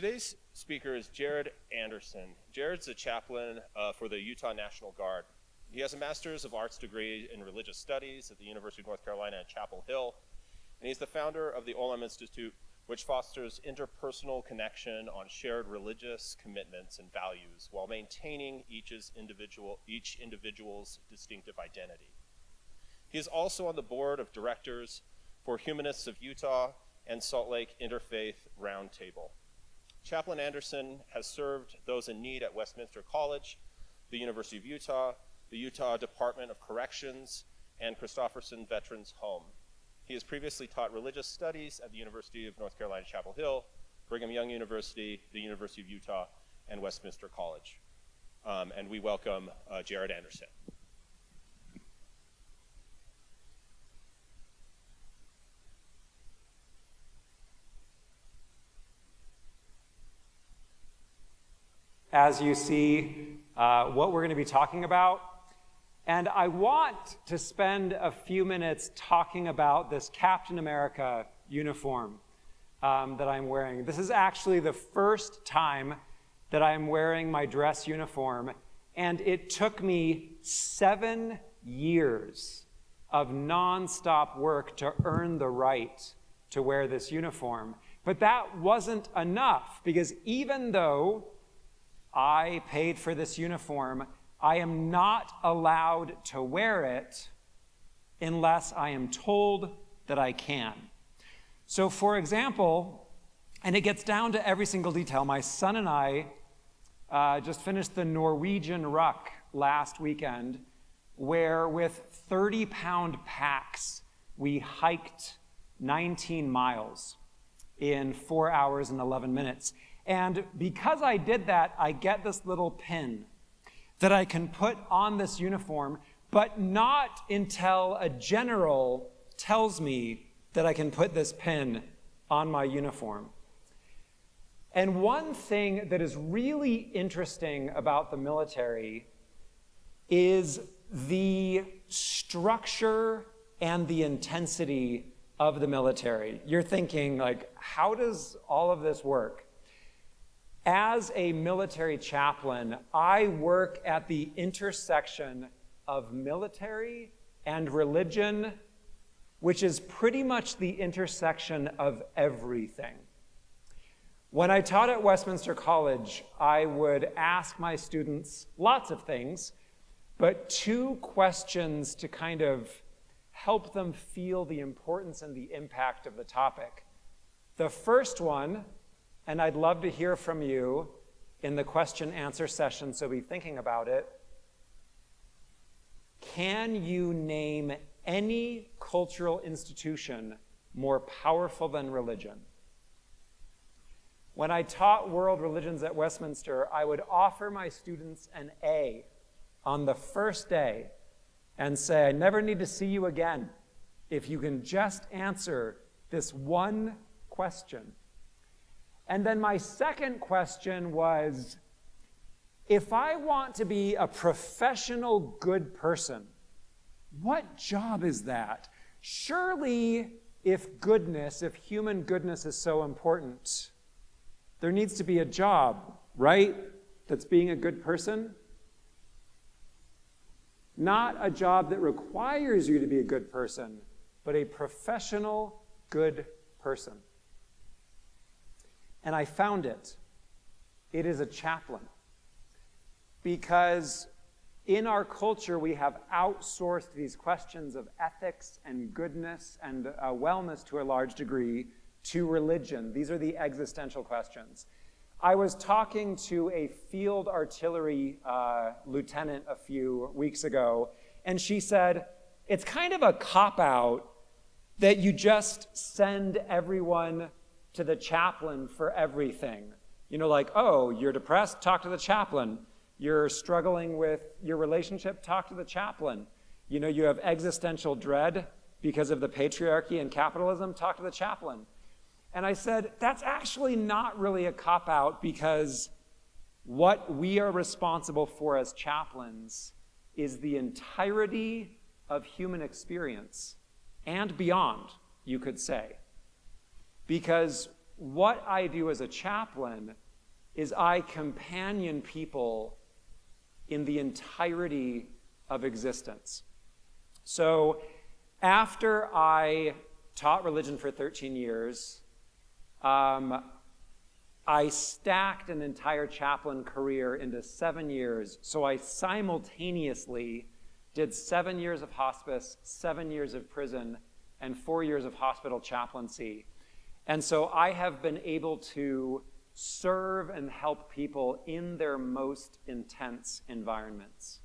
Today's speaker is Jared Anderson. Jared's a chaplain for the Utah National Guard. He has a Master's of Arts degree in Religious Studies at the University of North Carolina at Chapel Hill, and he's the founder of the Olam Institute, which fosters interpersonal connection on shared religious commitments and values while maintaining each individual's distinctive identity. He is also on the board of directors for Humanists of Utah and Salt Lake Interfaith Roundtable. Chaplain Anderson has served those in need at Westminster College, the University of Utah, the Utah Department of Corrections, and Christofferson Veterans Home. He has previously taught religious studies at the University of North Carolina, Chapel Hill, Brigham Young University, the University of Utah, and Westminster College. And we welcome Jared Anderson. As you see what we're going to be talking about. And I want to spend a few minutes talking about this Captain America uniform that I'm wearing. This is actually the first time that I'm wearing my dress uniform, and it took me 7 years of nonstop work to earn the right to wear this uniform. But that wasn't enough, because even though I paid for this uniform, I am not allowed to wear it unless I am told that I can. So for example, and it gets down to every single detail, my son and I just finished the Norwegian Ruck last weekend, where with 30-pound packs, we hiked 19 miles in 4 hours and 11 minutes. And because I did that, I get this little pin that I can put on this uniform, but not until a general tells me that I can put this pin on my uniform. And one thing that is really interesting about the military is the structure and the intensity of the military. You're thinking, like, how does all of this work? As a military chaplain, I work at the intersection of military and religion, which is pretty much the intersection of everything. When I taught at Westminster College, I would ask my students lots of things, but 2 questions to kind of help them feel the importance and the impact of the topic. The first one, and I'd love to hear from you in the question-answer session, so be thinking about it. Can you name any cultural institution more powerful than religion? When I taught world religions at Westminster, I would offer my students an A on the first day and say, I never need to see you again if you can just answer this one question. And then my second question was, if I want to be a professional good person, what job is that? Surely, if human goodness is so important, there needs to be a job, right? That's being a good person. Not a job that requires you to be a good person, but a professional good person. And I found it. It is a chaplain. Because in our culture, we have outsourced these questions of ethics and goodness and wellness to a large degree to religion. These are the existential questions. I was talking to a field artillery lieutenant a few weeks ago, and she said, it's kind of a cop-out that you just send everyone to the chaplain for everything. You know, like, oh, you're depressed? Talk to the chaplain. You're struggling with your relationship? Talk to the chaplain. You know, you have existential dread because of the patriarchy and capitalism? Talk to the chaplain. And I said, that's actually not really a cop-out, because what we are responsible for as chaplains is the entirety of human experience and beyond, you could say. Because what I do as a chaplain is I companion people in the entirety of existence. So after I taught religion for 13 years, I stacked an entire chaplain career into 7 years. So I simultaneously did 7 years of hospice, 7 years of prison, and 4 years of hospital chaplaincy. And so I have been able to serve and help people in their most intense environments.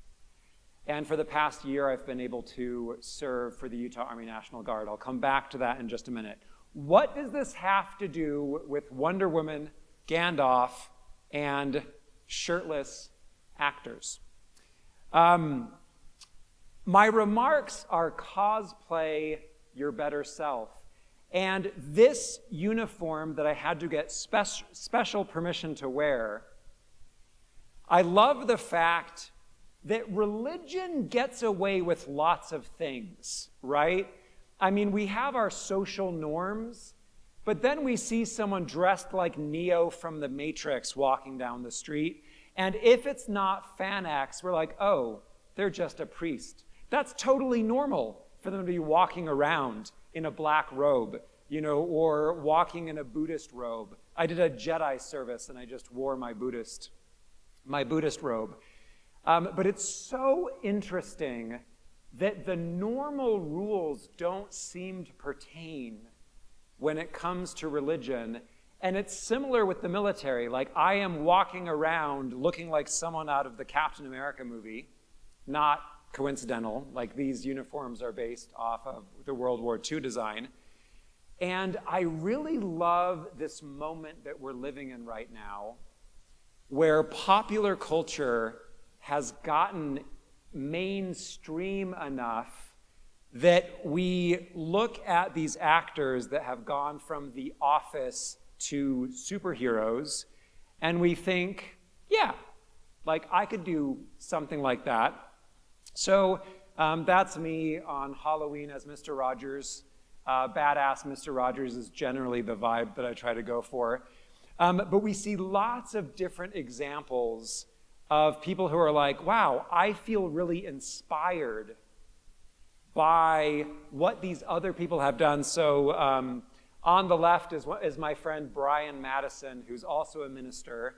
And for the past year, I've been able to serve for the Utah Army National Guard. I'll come back to that in just a minute. What does this have to do with Wonder Woman, Gandalf, and shirtless actors? My remarks are cosplay your better self. And this uniform that I had to get special permission to wear, I love the fact that religion gets away with lots of things, right? I mean, we have our social norms, but then we see someone dressed like Neo from the Matrix walking down the street, and if it's not Fanax, we're like, oh, they're just a priest. That's totally normal for them to be walking around in a black robe, or walking in a Buddhist robe. I did a Jedi service and I just wore my Buddhist robe. But it's so interesting that the normal rules don't seem to pertain when it comes to religion. And it's similar with the military. Like, I am walking around looking like someone out of the Captain America movie, not coincidental, like these uniforms are based off of the World War II design. And I really love this moment that we're living in right now, where popular culture has gotten mainstream enough that we look at these actors that have gone from The Office to superheroes, and we think, yeah, like I could do something like that. So that's me on Halloween as Mr. Rogers. Badass Mr. Rogers is generally the vibe that I try to go for. But we see lots of different examples of people who are like, wow, I feel really inspired by what these other people have done. So on the left is my friend Brian Madison, who's also a minister.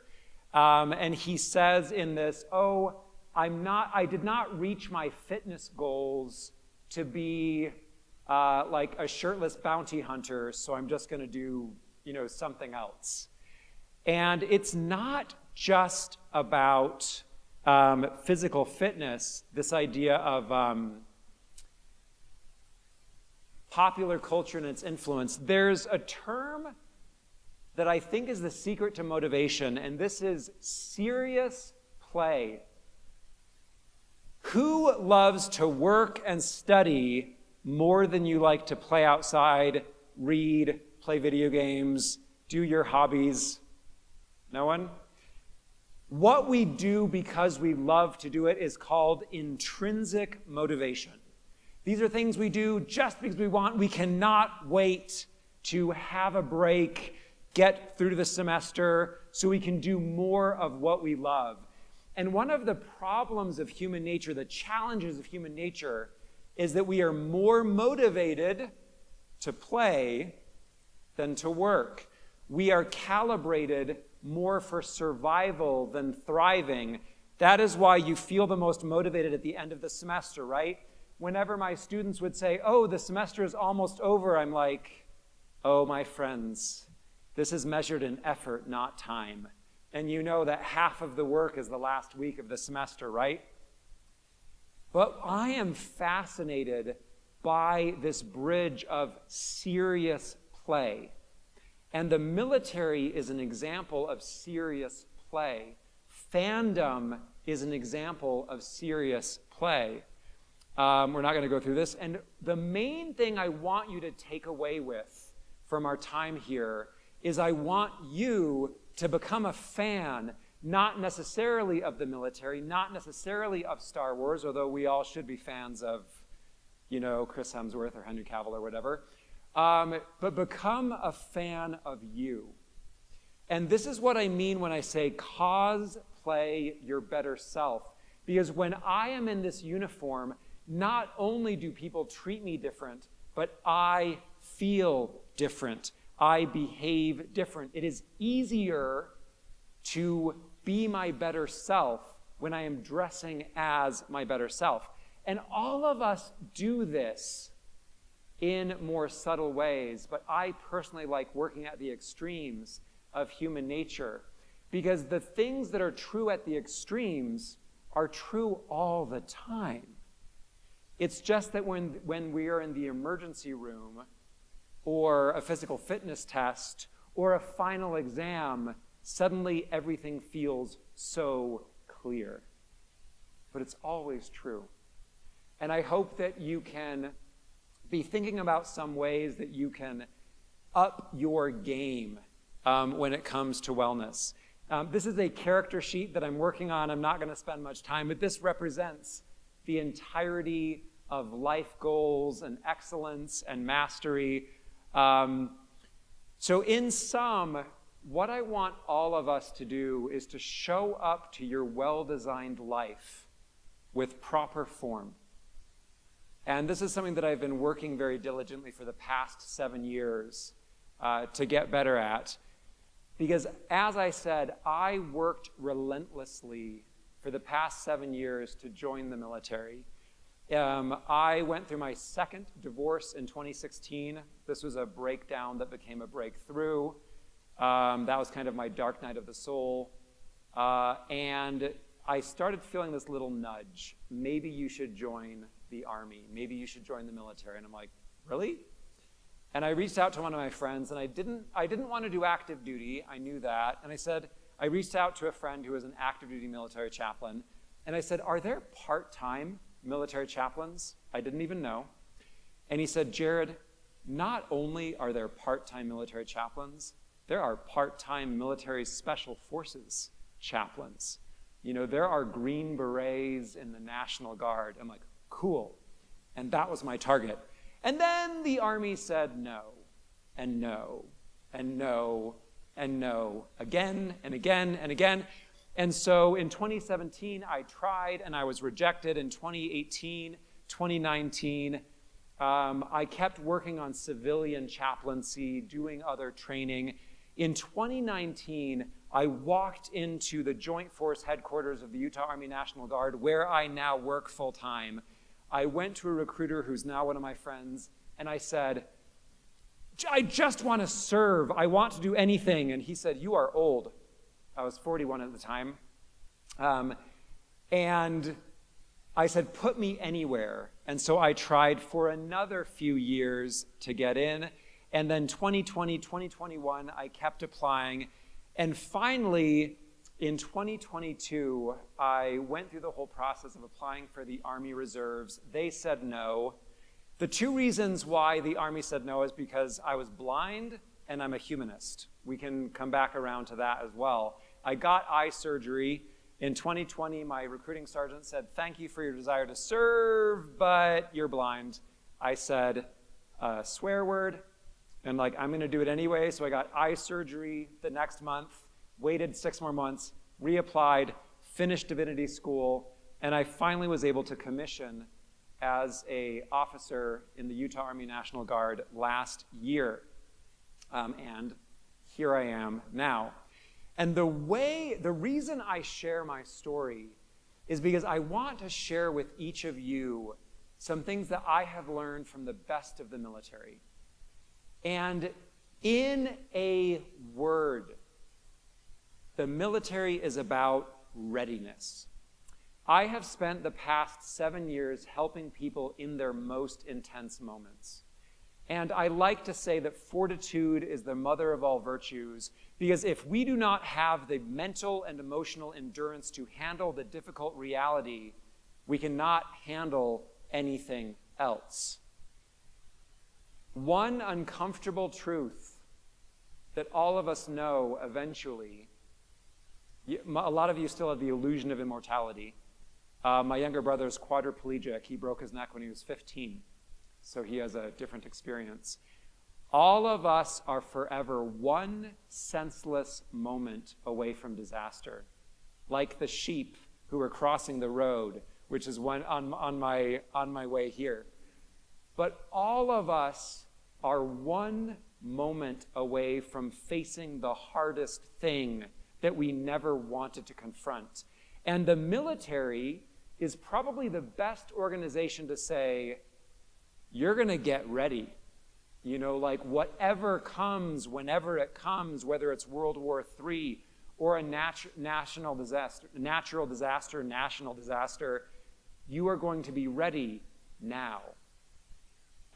And he says in this, I did not reach my fitness goals to be like a shirtless bounty hunter, so I'm just going to do, something else. And it's not just about physical fitness, this idea of popular culture and its influence. There's a term that I think is the secret to motivation, and this is serious play. Who loves to work and study more than you like to play outside, read, play video games, do your hobbies? No one? What we do because we love to do it is called intrinsic motivation. These are things we do just because we want. We cannot wait to have a break, get through the semester, so we can do more of what we love. And one of the problems of human nature, the challenges of human nature, is that we are more motivated to play than to work. We are calibrated more for survival than thriving. That is why you feel the most motivated at the end of the semester, right? Whenever my students would say, oh, the semester is almost over, I'm like, oh, my friends, this is measured in effort, not time. And you know that half of the work is the last week of the semester, right? But I am fascinated by this bridge of serious play. And the military is an example of serious play. Fandom is an example of serious play. We're not going to go through this. And the main thing I want you to take away with from our time here is I want you to become a fan, not necessarily of the military, not necessarily of Star Wars, although we all should be fans of, Chris Hemsworth or Henry Cavill or whatever, but become a fan of you. And this is what I mean when I say cosplay your better self. Because when I am in this uniform, not only do people treat me different, but I feel different. I behave different. It is easier to be my better self when I am dressing as my better self. And all of us do this in more subtle ways, but I personally like working at the extremes of human nature, because the things that are true at the extremes are true all the time. It's just that when we are in the emergency room, or a physical fitness test, or a final exam, suddenly everything feels so clear. But it's always true. And I hope that you can be thinking about some ways that you can up your game when it comes to wellness. This is a character sheet that I'm working on. I'm not going to spend much time, but this represents the entirety of life goals and excellence and mastery. So in sum, what I want all of us to do is to show up to your well-designed life with proper form. And this is something that I've been working very diligently for the past 7 years to get better at. Because as I said, I worked relentlessly for the past 7 years to join the military. I went through my second divorce in 2016. This was a breakdown that became a breakthrough. That was kind of my dark night of the soul. And I started feeling this little nudge. Maybe you should join the Army. Maybe you should join the military. And I'm like, really? And I reached out to one of my friends, and I didn't want to do active duty. I knew that. And I reached out to a friend who was an active duty military chaplain. And I said, are there part-time military chaplains? I didn't even know. And he said, Jared, not only are there part-time military chaplains, there are part-time military special forces chaplains. You know, there are Green Berets in the National Guard. I'm like, cool. And that was my target. And then the Army said no, and no, and no, and no, again and again and again. And so in 2017, I tried and I was rejected. In 2018, 2019, I kept working on civilian chaplaincy, doing other training. In 2019, I walked into the Joint Force headquarters of the Utah Army National Guard, where I now work full-time. I went to a recruiter who's now one of my friends, and I said, I just want to serve. I want to do anything. And he said, you are old. I was 41 at the time. And I said, put me anywhere. And so I tried for another few years to get in. And then 2020, 2021, I kept applying. And finally, in 2022, I went through the whole process of applying for the Army Reserves. They said no. The two reasons why the Army said no is because I was blind and I'm a humanist. We can come back around to that as well. I got eye surgery. In 2020, my recruiting sergeant said, thank you for your desire to serve, but you're blind. I said a swear word, and I'm going to do it anyway. So I got eye surgery the next month, waited 6 more months, reapplied, finished divinity school, and I finally was able to commission as an officer in the Utah Army National Guard last year. And here I am now. And the reason I share my story is because I want to share with each of you some things that I have learned from the best of the military. And in a word, the military is about readiness. I have spent the past 7 years helping people in their most intense moments. And I like to say that fortitude is the mother of all virtues, because if we do not have the mental and emotional endurance to handle the difficult reality, we cannot handle anything else. One uncomfortable truth that all of us know eventually, a lot of you still have the illusion of immortality. My younger brother is quadriplegic. He broke his neck when he was 15. So he has a different experience. All of us are forever one senseless moment away from disaster, like the sheep who are crossing the road, which is one on my way here. But all of us are one moment away from facing the hardest thing that we never wanted to confront. And the military is probably the best organization to say, you're going to get ready. You know, like whatever comes, whenever it comes, whether it's World War III or a national disaster, you are going to be ready now.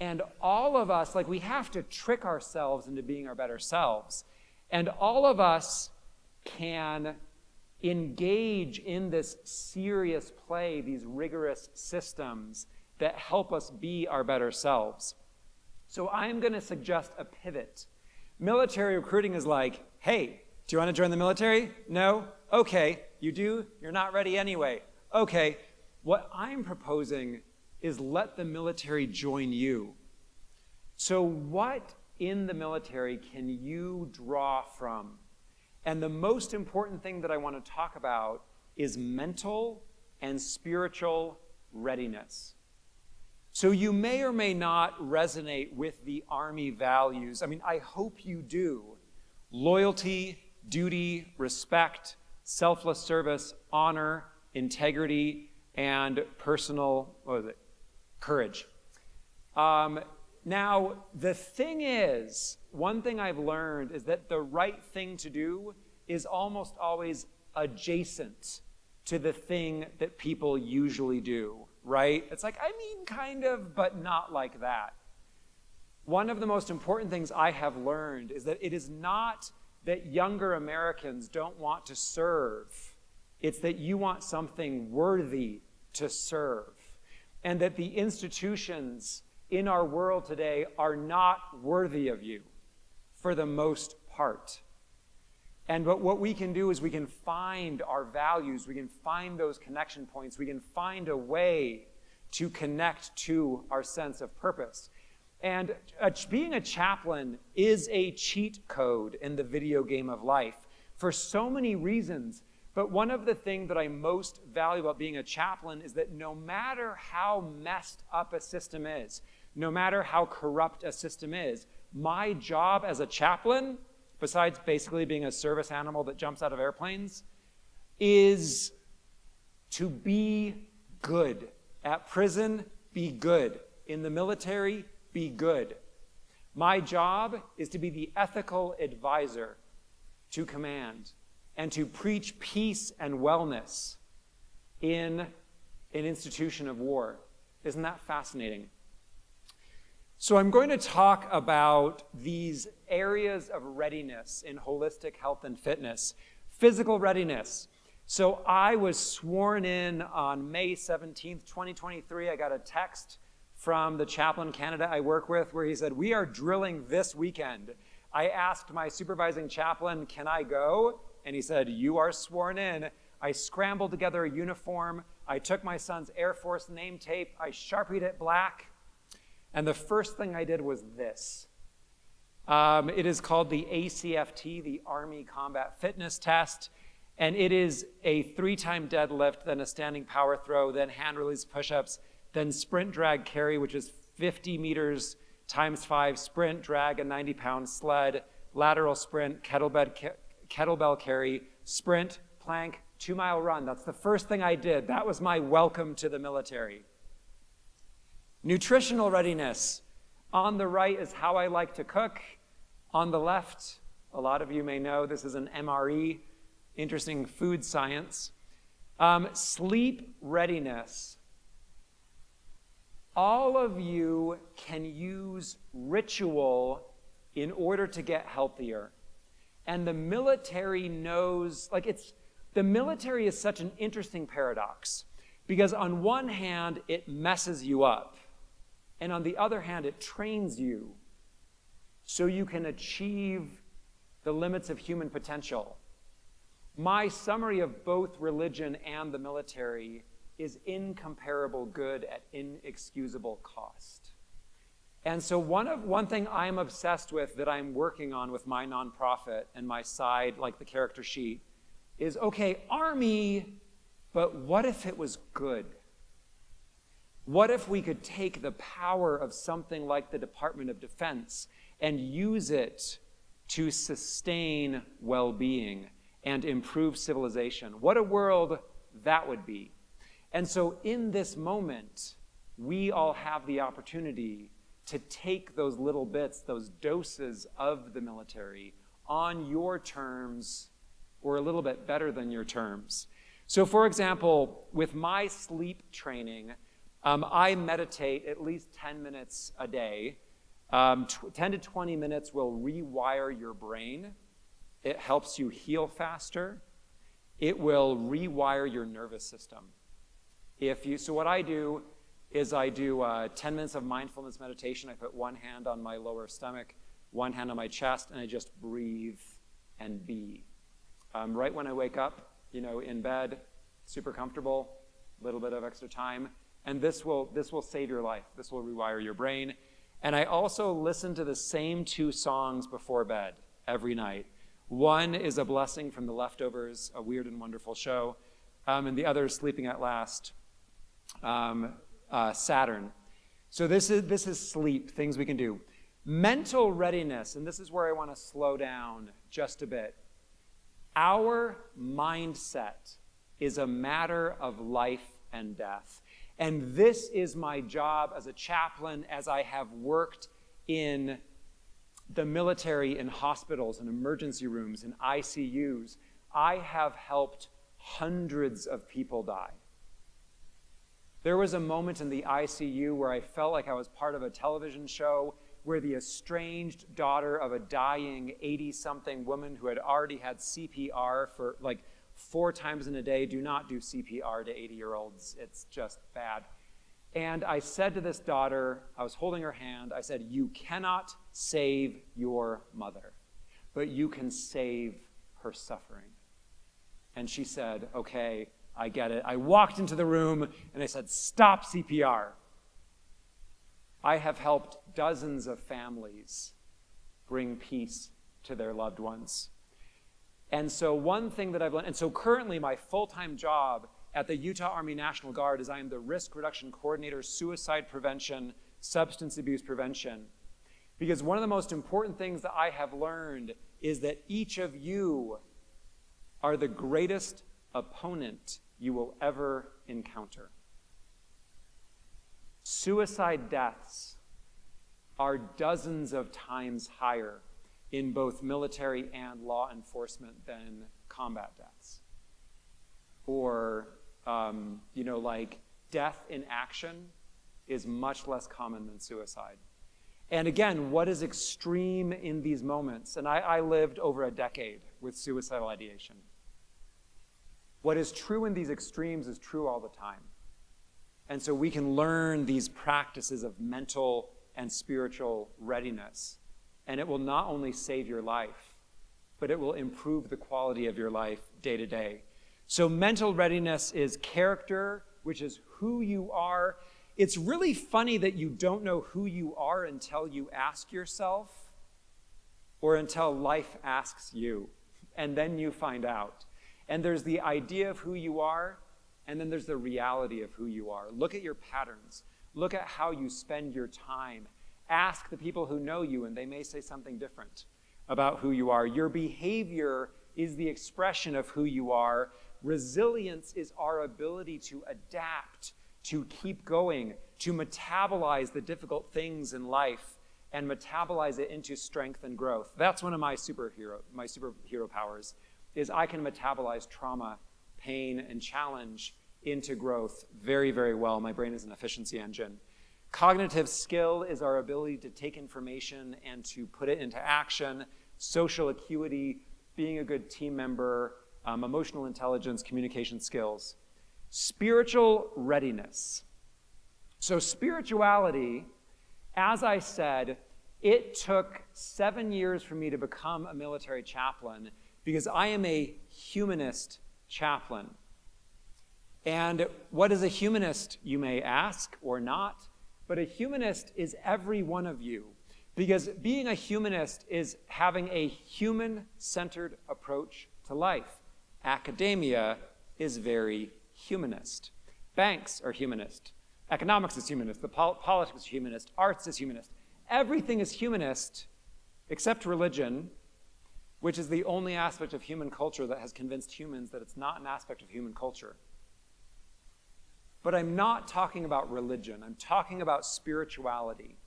And all of us, like we have to trick ourselves into being our better selves. And all of us can engage in this serious play, these rigorous systems that help us be our better selves. So I'm going to suggest a pivot. Military recruiting is like, hey, do you want to join the military? No? Okay. You do? You're not ready anyway. Okay. What I'm proposing is let the military join you. So what in the military can you draw from? And the most important thing that I want to talk about is mental and spiritual readiness. So you may or may not resonate with the Army values. I mean, I hope you do. Loyalty, duty, respect, selfless service, honor, integrity, and personal, courage. Now, the thing is, one thing I've learned is that the right thing to do is almost always adjacent to the thing that people usually do, right? It's like, I mean, kind of, but not like that. One of the most important things I have learned is that it is not that younger Americans don't want to serve. It's that you want something worthy to serve. And that the institutions in our world today are not worthy of you for the most part. And but what we can do is we can find our values, we can find those connection points, we can find a way to connect to our sense of purpose. And being a chaplain is a cheat code in the video game of life for so many reasons. But one of the things that I most value about being a chaplain is that no matter how messed up a system is, no matter how corrupt a system is, my job as a chaplain, besides basically being a service animal that jumps out of airplanes, is to be good. At prison, be good. In the military, be good. My job is to be the ethical advisor to command and to preach peace and wellness in an institution of war. Isn't that fascinating? So I'm going to talk about these areas of readiness in holistic health and fitness. Physical readiness. So I was sworn in on May 17th, 2023. I got a text from the chaplain Canada I work with where he said, we are drilling this weekend. I asked my supervising chaplain, can I go? And he said, you are sworn in. I scrambled together a uniform. I took my son's Air Force name tape. I Sharpied it black. And the first thing I did was this. It is called the ACFT, the Army Combat Fitness Test. And it is a 3-time deadlift, then a standing power throw, then hand release push-ups, then sprint drag carry, which is 50 meters times 5 sprint, drag a 90-pound sled, lateral sprint, kettlebell carry, sprint, plank, 2-mile run. That's the first thing I did. That was my welcome to the military. Nutritional readiness. On the right is how I like to cook. On the left, a lot of you may know this is an MRE, interesting food science. Sleep readiness. All of you can use ritual in order to get healthier. And the military knows, the military is such an interesting paradox because on one hand, it messes you up. And on the other hand, it trains you so you can achieve the limits of human potential. My summary of both religion and the military is incomparable good at inexcusable cost. And so one thing I'm obsessed with that I'm working on with my nonprofit and my side, like the character sheet, is, okay, Army, but what if it was good? What if we could take the power of something like the Department of Defense and use it to sustain well-being and improve civilization? What a world that would be. And so in this moment, we all have the opportunity to take those little bits, those doses of the military on your terms or a little bit better than your terms. So for example, with my sleep training, I meditate at least 10 minutes a day. 10 to 20 minutes will rewire your brain. It helps you heal faster. It will rewire your nervous system. So what I do is I do 10 minutes of mindfulness meditation. I put one hand on my lower stomach, one hand on my chest, and I just breathe and be. Right when I wake up, in bed, super comfortable, a little bit of extra time, and this will save your life. This will rewire your brain. And I also listen to the same 2 songs before bed every night. One is A Blessing from The Leftovers, a weird and wonderful show, and the other is Sleeping at Last, Saturn. So this is sleep, things we can do. Mental readiness, and this is where I want to slow down just a bit. Our mindset is a matter of life and death. And this is my job as a chaplain, as I have worked in the military, in hospitals, in emergency rooms, in ICUs. I have helped hundreds of people die. There was a moment in the ICU where I felt like I was part of a television show where the estranged daughter of a dying 80-something woman who had already had CPR for like 4 times in a day. Do not do CPR to 80-year-olds. It's just bad. And I said to this daughter, I was holding her hand, I said, "You cannot save your mother, but you can save her suffering." And she said, "Okay, I get it." I walked into the room and I said, "Stop CPR." I have helped dozens of families bring peace to their loved ones. And so one thing that I've learned, and so currently my full-time job at the Utah Army National Guard is I am the Risk Reduction Coordinator, Suicide Prevention, Substance Abuse Prevention. Because one of the most important things that I have learned is that each of you are the greatest opponent you will ever encounter. Suicide deaths are dozens of times higher in both military and law enforcement than combat deaths. Or, like death in action is much less common than suicide. And again, what is extreme in these moments? And I lived over a decade with suicidal ideation. What is true in these extremes is true all the time. And so we can learn these practices of mental and spiritual readiness. And it will not only save your life, but it will improve the quality of your life day to day. So mental readiness is character, which is who you are. It's really funny that you don't know who you are until you ask yourself, or until life asks you, and then you find out. And there's the idea of who you are, and then there's the reality of who you are. Look at your patterns. Look at how you spend your time. Ask the people who know you, and they may say something different about who you are. Your behavior is the expression of who you are. Resilience is our ability to adapt, to keep going, to metabolize the difficult things in life and metabolize it into strength and growth. That's one of my superhero powers, is I can metabolize trauma, pain, and challenge into growth very, very well. My brain is an efficiency engine. Cognitive skill is our ability to take information and to put it into action. Social acuity, being a good team member, emotional intelligence, communication skills. Spiritual readiness. So spirituality, as I said, it took 7 years for me to become a military chaplain because I am a humanist chaplain. And what is a humanist, you may ask, or not? but a humanist is every one of you. Because being a humanist is having a human-centered approach to life. Academia is very humanist. Banks are humanist. Economics is humanist. Politics is humanist. Arts is humanist. Everything is humanist except religion, which is the only aspect of human culture that has convinced humans that it's not an aspect of human culture. But I'm not talking about religion. I'm talking about spirituality.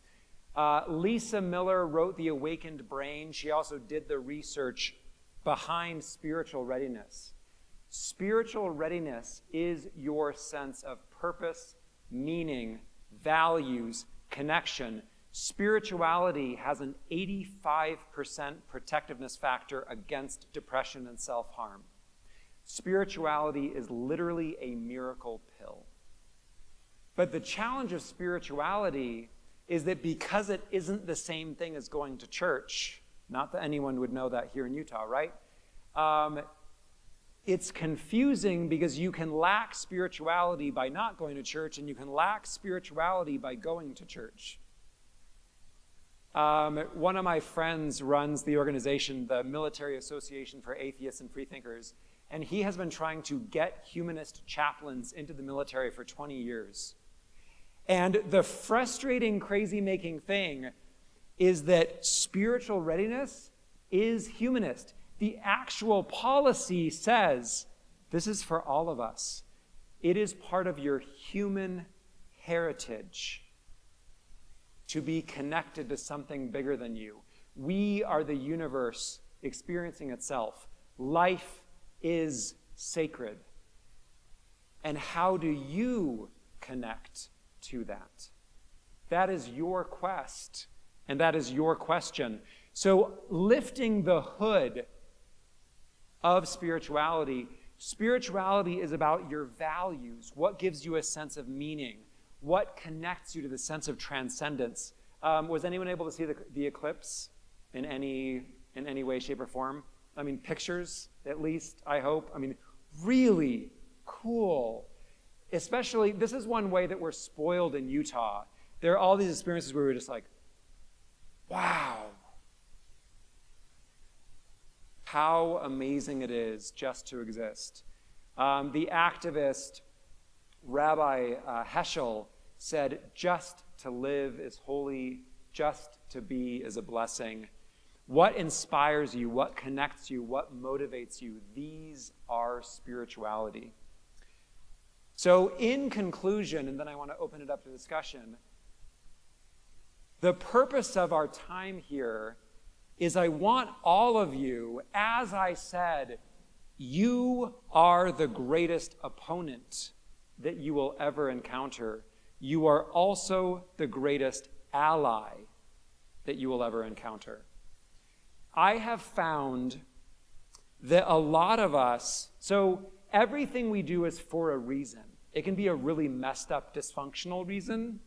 Lisa Miller wrote The Awakened Brain. She also did the research behind spiritual readiness. Spiritual readiness is your sense of purpose, meaning, values, connection. Spirituality has an 85% protectiveness factor against depression and self-harm. Spirituality is literally a miracle pill. But the challenge of spirituality is that because it isn't the same thing as going to church, not that anyone would know that here in Utah, right? It's confusing because you can lack spirituality by not going to church, and you can lack spirituality by going to church. One of my friends runs the organization, the Military Association for Atheists and Freethinkers, and he has been trying to get humanist chaplains into the military for 20 years. And the frustrating, crazy-making thing is that spiritual readiness is humanist. The actual policy says this is for all of us. It is part of your human heritage to be connected to something bigger than you. We are the universe experiencing itself. Life is sacred. And how do you connect to that? That is your quest, and that is your question. So lifting the hood of spirituality is about your values. What gives you a sense of meaning? What connects you to the sense of transcendence? Was anyone able to see the eclipse in any way, shape, or form? I mean, pictures, at least, I hope. I mean, really cool. Especially, this is one way that we're spoiled in Utah. There are all these experiences where we're just like, wow. How amazing it is just to exist. The activist Rabbi Heschel said, just to live is holy, just to be is a blessing. What inspires you? What connects you? What motivates you? These are spirituality. So in conclusion, and then I want to open it up to discussion, the purpose of our time here is I want all of you, as I said, you are the greatest opponent that you will ever encounter. You are also the greatest ally that you will ever encounter. I have found that a lot of us, so everything we do is for a reason. It can be a really messed up, dysfunctional reason,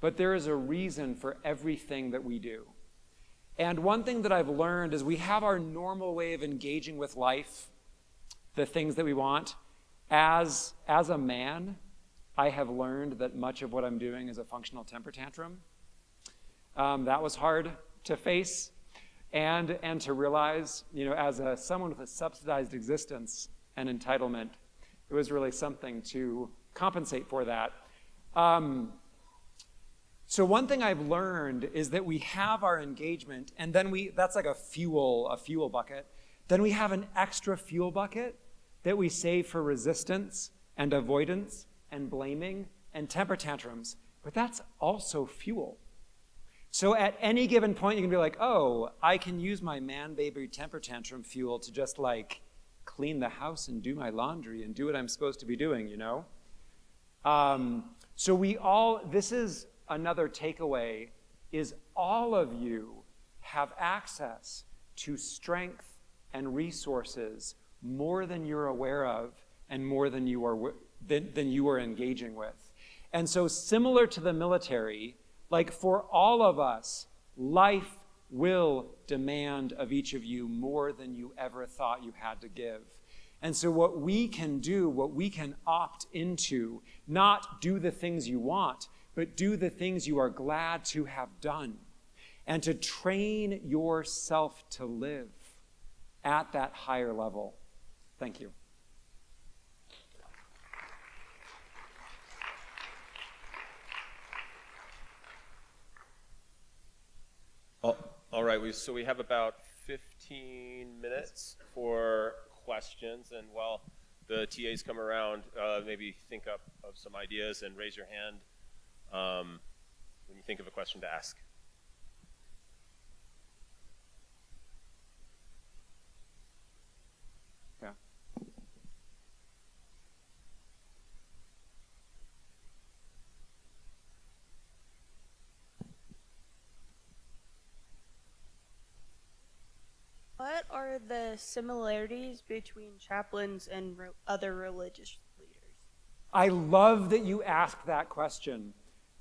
but there is a reason for everything that we do. And one thing that I've learned is we have our normal way of engaging with life, the things that we want. As a man, I have learned that much of what I'm doing is a functional temper tantrum. That was hard to face and to realize, as someone with a subsidized existence and entitlement, it was really something to compensate for that. So one thing I've learned is that we have our engagement, and then that's like a fuel bucket. Then we have an extra fuel bucket that we save for resistance and avoidance and blaming and temper tantrums, but that's also fuel. So at any given point, you can be like, oh, I can use my man-baby temper tantrum fuel to just clean the house and do my laundry and do what I'm supposed to be doing, So this is another takeaway, is all of you have access to strength and resources more than you're aware of and more than you are engaging with. And so similar to the military, for all of us, life will demand of each of you more than you ever thought you had to give. And so what we can do, what we can opt into, not do the things you want, but do the things you are glad to have done, and to train yourself to live at that higher level. Thank you. All right, so we have about 15 minutes for questions, and while the TAs come around, maybe think up of some ideas and raise your hand when you think of a question to ask. Yeah. What are the similarities between chaplains and other religious leaders? I love that you asked that question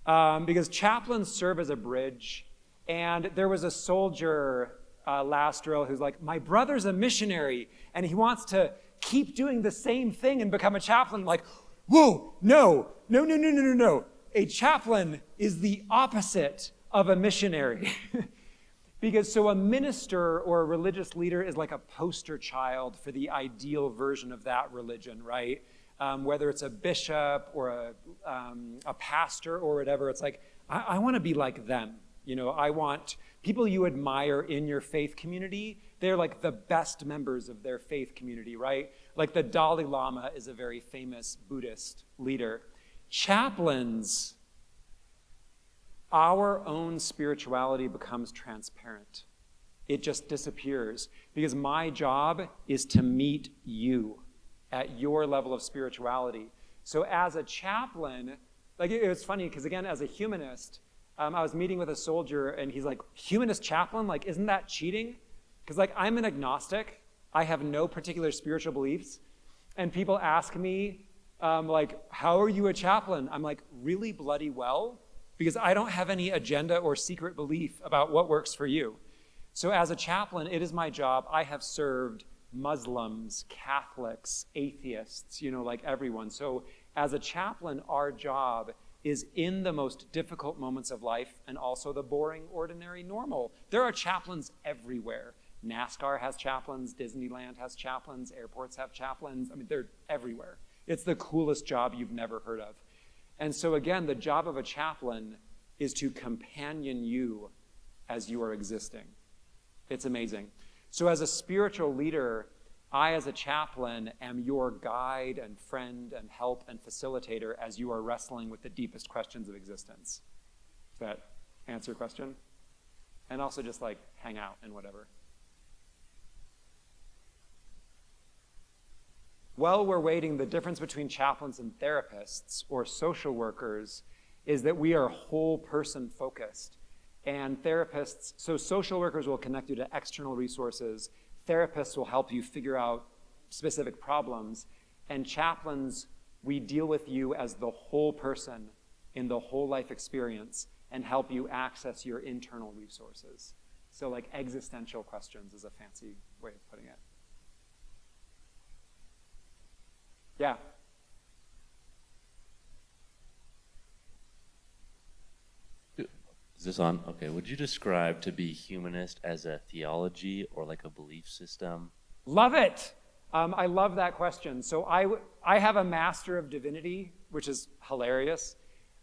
because chaplains serve as a bridge. And there was a soldier last drill who's like, my brother's a missionary and he wants to keep doing the same thing and become a chaplain. Like, whoa, no. A chaplain is the opposite of a missionary. Because so a minister or a religious leader is like a poster child for the ideal version of that religion, right? Whether it's a bishop or a pastor or whatever, it's like, I want to be like them. You know, I want people you admire in your faith community. They're like the best members of their faith community, right? Like the Dalai Lama is a very famous Buddhist leader. Chaplains, our own spirituality becomes transparent. It just disappears because my job is to meet you at your level of spirituality. So as a chaplain, like it was funny because again, as a humanist, I was meeting with a soldier and he's like, humanist chaplain? Like, isn't that cheating? Because like, I'm an agnostic. I have no particular spiritual beliefs. And people ask me, like, how are you a chaplain? I'm like, really bloody well, because I don't have any agenda or secret belief about what works for you. So as a chaplain, it is my job. I have served Muslims, Catholics, atheists, you know, like everyone. So as a chaplain, our job is in the most difficult moments of life and also the boring, ordinary, normal. There are chaplains everywhere. NASCAR has chaplains, Disneyland has chaplains, airports have chaplains. I mean, they're everywhere. It's the coolest job you've never heard of. And so again, the job of a chaplain is to companion you as you are existing. It's amazing. So as a spiritual leader, I as a chaplain am your guide and friend and help and facilitator as you are wrestling with the deepest questions of existence. Does that answer your question? And also just like hang out and whatever. While we're waiting, the difference between chaplains and therapists or social workers is that we are whole person focused. And therapists, so social workers will connect you to external resources. Therapists will help you figure out specific problems. And chaplains, we deal with you as the whole person in the whole life experience and help you access your internal resources. So like existential questions is a fancy way of putting it. Yeah. Is this on? Okay. Would you describe to be humanist as a theology or like a belief system? Love it. I love that question. So I have a Master of Divinity, which is hilarious,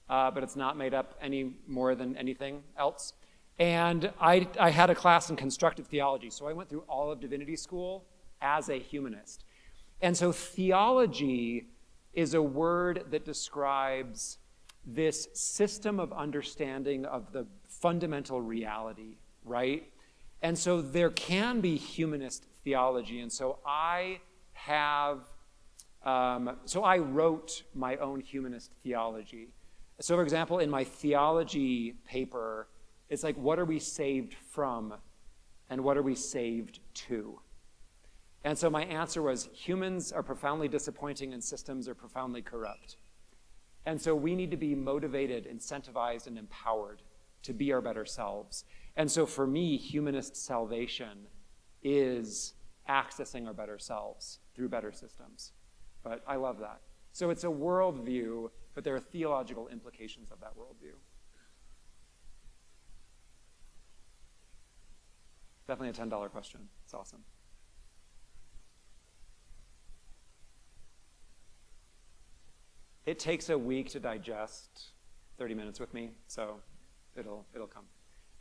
but it's not made up any more than anything else. And I had a class in constructive theology, so I went through all of divinity school as a humanist. And so theology is a word that describes this system of understanding of the fundamental reality, right? And so there can be humanist theology. And so I wrote my own humanist theology. So for example, in my theology paper, it's like, what are we saved from and what are we saved to? And so my answer was, humans are profoundly disappointing and systems are profoundly corrupt. And so we need to be motivated, incentivized, and empowered to be our better selves. And so for me, humanist salvation is accessing our better selves through better systems. But I love that. So it's a worldview, but there are theological implications of that worldview. Definitely a $10 question. It's awesome. It takes a week to digest 30 minutes with me, so it'll come.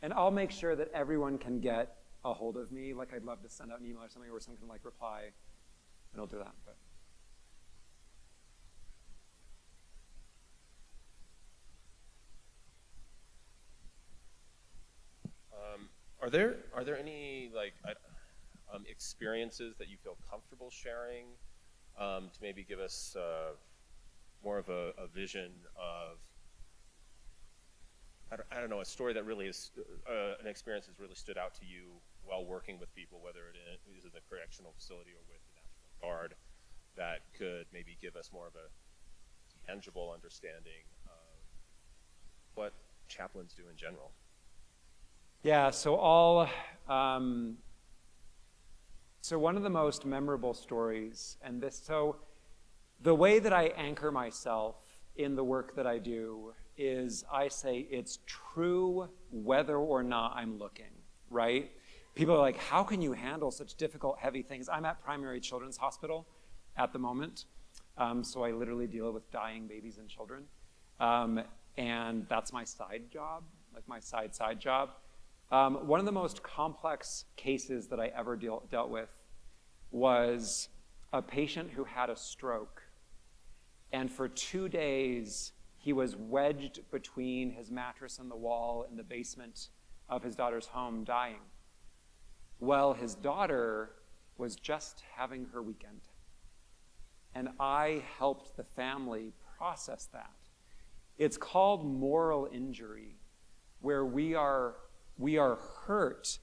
And I'll make sure that everyone can get a hold of me. Like, I'd love to send out an email or something where someone can like reply, and I'll do that. But are there any like experiences that you feel comfortable sharing to maybe give us more of a vision of I don't know, a story that really is an experience that's really stood out to you while working with people, whether it is in the correctional facility or with the National Guard, that could maybe give us more of a tangible understanding of what chaplains do in general. yeah, so so one of the most memorable stories, so the way that I anchor myself in the work that I do is I say it's true whether or not I'm looking, right? People are like, how can you handle such difficult, heavy things? I'm at Primary Children's Hospital at the moment, so I literally deal with dying babies and children, and that's my side job, like my side job. One of the most complex cases that I ever dealt with was a patient who had a stroke, and for 2 days, he was wedged between his mattress and the wall in the basement of his daughter's home, dying. Well, his daughter was just having her weekend. And I helped the family process that. It's called moral injury, where we are hurt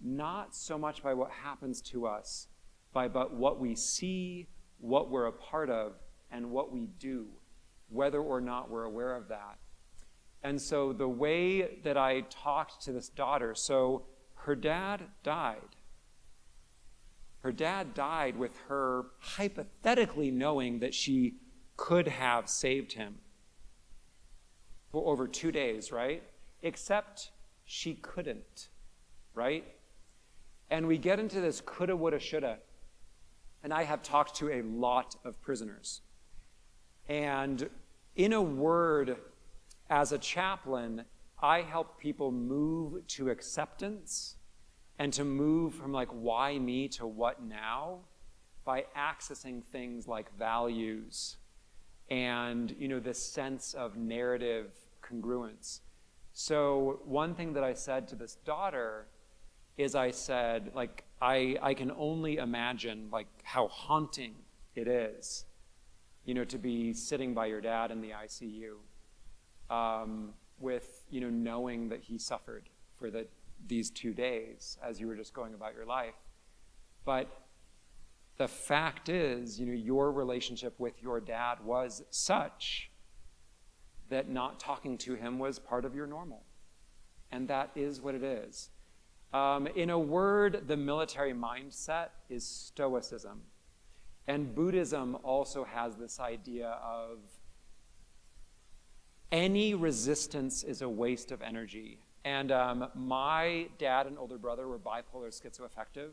not so much by what happens to us, but what we see, what we're a part of, and what we do, whether or not we're aware of that. And so the way that I talked to this daughter, so her dad died. Her dad died with her hypothetically knowing that she could have saved him for over 2 days, right? Except she couldn't, right? And we get into this coulda, woulda, shoulda. And I have talked to a lot of prisoners. And in a word, as a chaplain, I help people move to acceptance and to move from like why me to what now by accessing things like values and this sense of narrative congruence. So one thing that I said to this daughter is I said, like, I can only imagine like how haunting it is to be sitting by your dad in the ICU with, knowing that he suffered for these 2 days as you were just going about your life. But the fact is, your relationship with your dad was such that not talking to him was part of your normal. And that is what it is. In a word, the military mindset is stoicism. And Buddhism also has this idea of any resistance is a waste of energy. And my dad and older brother were bipolar schizoaffective.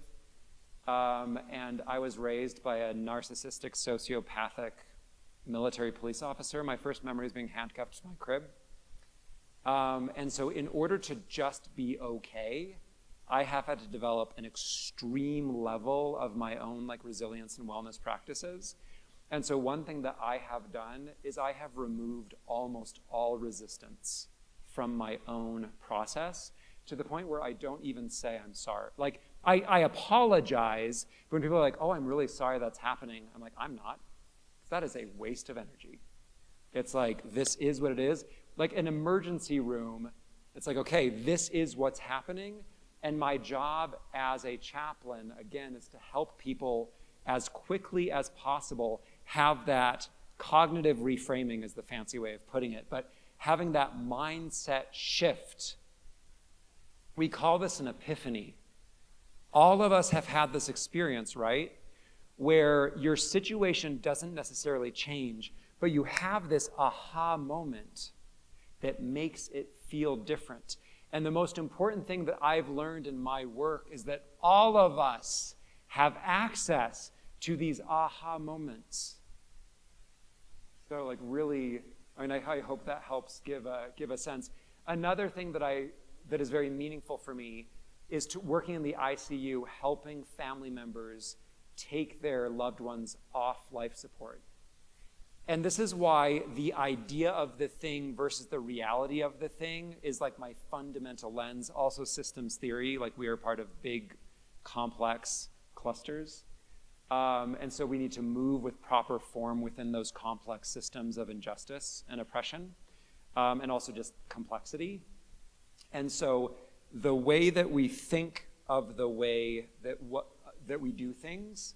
And I was raised by a narcissistic, sociopathic military police officer. My first memory is being handcuffed to my crib. And so in order to just be okay, I have had to develop an extreme level of my own resilience and wellness practices. And so one thing that I have done is I have removed almost all resistance from my own process to the point where I don't even say I'm sorry. I apologize when people are like, oh, I'm really sorry that's happening. I'm like, I'm not. That is a waste of energy. It's like, this is what it is. Like an emergency room, it's like, okay, this is what's happening. And my job as a chaplain, again, is to help people as quickly as possible have that cognitive reframing is the fancy way of putting it, but having that mindset shift. We call this an epiphany. All of us have had this experience, right? where your situation doesn't necessarily change, but you have this aha moment that makes it feel different. And the most important thing that I've learned in my work is that all of us have access to these aha moments. So like really, I hope that helps give a sense. Another thing that is very meaningful for me is to working in the ICU, helping family members take their loved ones off life support. And this is why the idea of the thing versus the reality of the thing is like my fundamental lens. Also systems theory, like we are part of big, complex clusters. And so we need to move with proper form within those complex systems of injustice and oppression, and also just complexity. And so the way that we think of the way that we do things,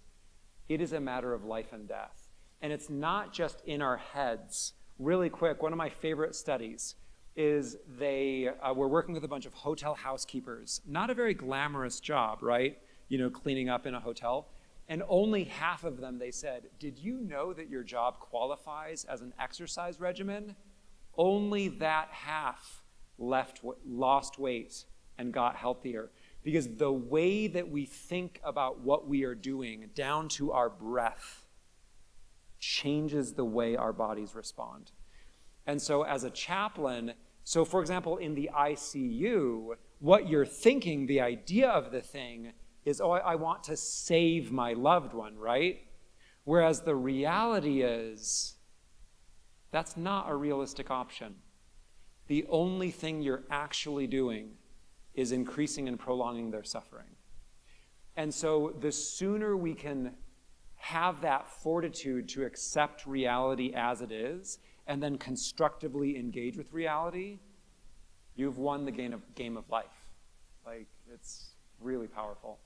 it is a matter of life and death. And it's not just in our heads. Really quick, one of my favorite studies is they were working with a bunch of hotel housekeepers. Not a very glamorous job, right? Cleaning up in a hotel. And only half of them, they said, did you know that your job qualifies as an exercise regimen? Only that half lost weight and got healthier. Because the way that we think about what we are doing, down to our breath, changes the way our bodies respond. And so as a chaplain, so for example, in the ICU, what you're thinking, the idea of the thing is, oh, I want to save my loved one, right? Whereas the reality is, that's not a realistic option. The only thing you're actually doing is increasing and prolonging their suffering. And so the sooner we can have that fortitude to accept reality as it is, and then constructively engage with reality, you've won the game of life. Like, it's really powerful.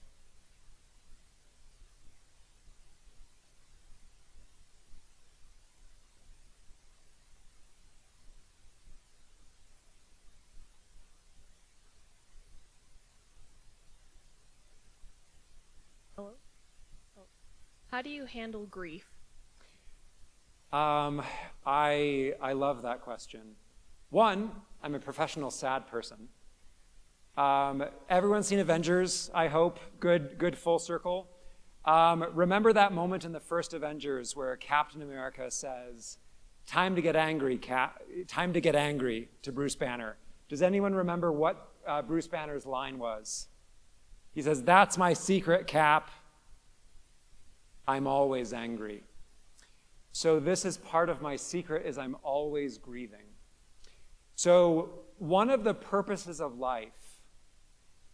Hello? Oh. How do you handle grief? I love that question. One, I'm a professional sad person. Everyone's seen Avengers, I hope. Good full circle. Remember that moment in the first Avengers where Captain America says, time to get angry, time to get angry to Bruce Banner. Does anyone remember what Bruce Banner's line was? He says, that's my secret, Cap. I'm always angry. So this is part of my secret, is I'm always grieving. So one of the purposes of life,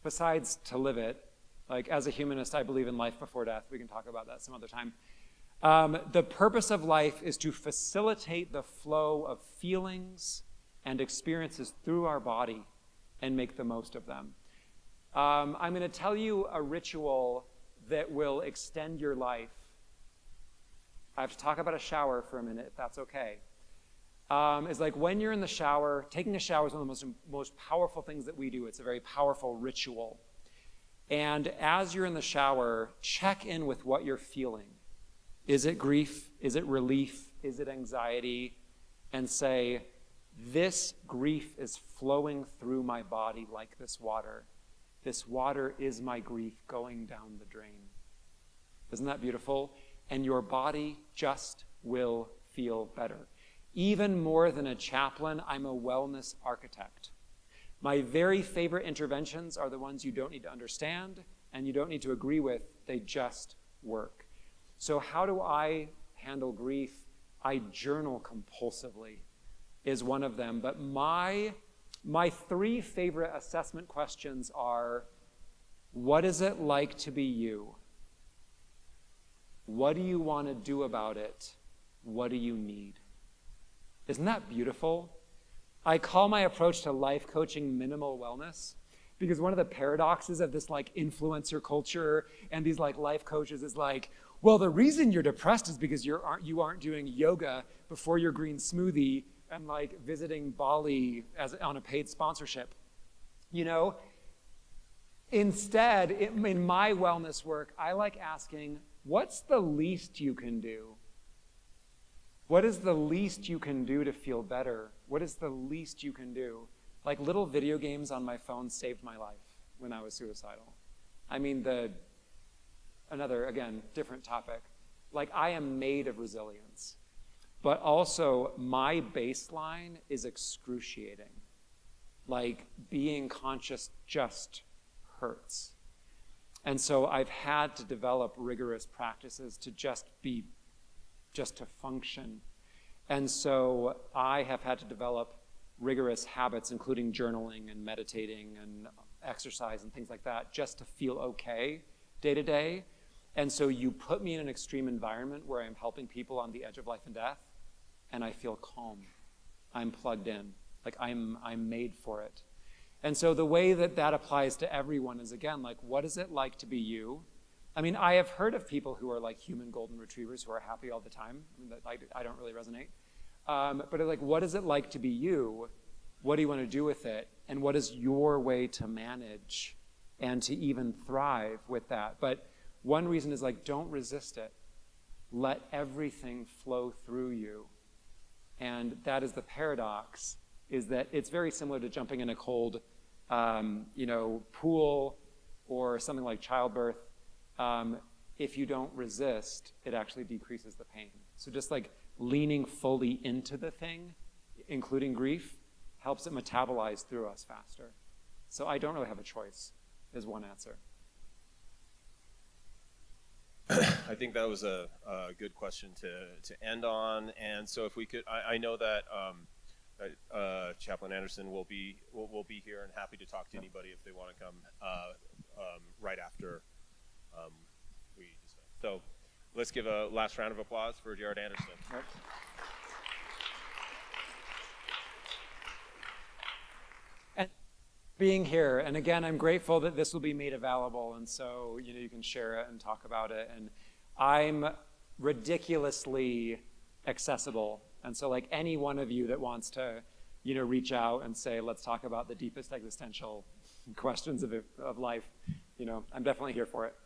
besides to live it, like as a humanist, I believe in life before death. We can talk about that some other time. The purpose of life is to facilitate the flow of feelings and experiences through our body and make the most of them. I'm going to tell you a ritual that will extend your life. I have to talk about a shower for a minute, if that's okay. It's like when you're in the shower, taking a shower is one of the most powerful things that we do. It's a very powerful ritual. And as you're in the shower, check in with what you're feeling. Is it grief? Is it relief? Is it anxiety? And say, this grief is flowing through my body like this water. This water is my grief going down the drain. Isn't that beautiful? And your body just will feel better. Even more than a chaplain, I'm a wellness architect. My very favorite interventions are the ones you don't need to understand and you don't need to agree with. They just work. So how do I handle grief? I journal compulsively is one of them. But my three favorite assessment questions are, what is it like to be you? What do you want to do about it? What do you need? Isn't that beautiful? I call my approach to life coaching minimal wellness, because one of the paradoxes of this like influencer culture and these like life coaches is like, well, the reason you're depressed is because you aren't doing yoga before your green smoothie and like visiting Bali on a paid sponsorship. Instead, in my wellness work, I like asking, what's the least you can do? What is the least you can do to feel better? What is the least you can do? Like little video games on my phone saved my life when I was suicidal. I mean, another, again, different topic. Like, I am made of resilience, but also my baseline is excruciating. Like, being conscious just hurts. And so I've had to develop rigorous practices to just to function. And so I have had to develop rigorous habits, including journaling and meditating and exercise and things like that, just to feel okay day to day. And so you put me in an extreme environment where I'm helping people on the edge of life and death, and I feel calm. I'm plugged in. Like, I'm made for it. And so the way that applies to everyone is, again, like, what is it like to be you? I mean, I have heard of people who are like human golden retrievers who are happy all the time. I mean, I don't really resonate. But like, what is it like to be you? What do you want to do with it? And what is your way to manage and to even thrive with that? But one reason is, like, don't resist it. Let everything flow through you. And that is the paradox, is that it's very similar to jumping in a cold, pool or something like childbirth. If you don't resist, it actually decreases the pain. So just like leaning fully into the thing, including grief, helps it metabolize through us faster. So I don't really have a choice, is one answer. I think that was a good question to end on. And so if we could, I know that Chaplain Anderson will be here and happy to talk to anybody if they want to come right after we discuss. So let's give a last round of applause for Jared Anderson. Right. And being here, and again, I'm grateful that this will be made available, and so you can share it and talk about it. And I'm ridiculously accessible, and so like any one of you that wants to, reach out and say, let's talk about the deepest existential questions of life, I'm definitely here for it.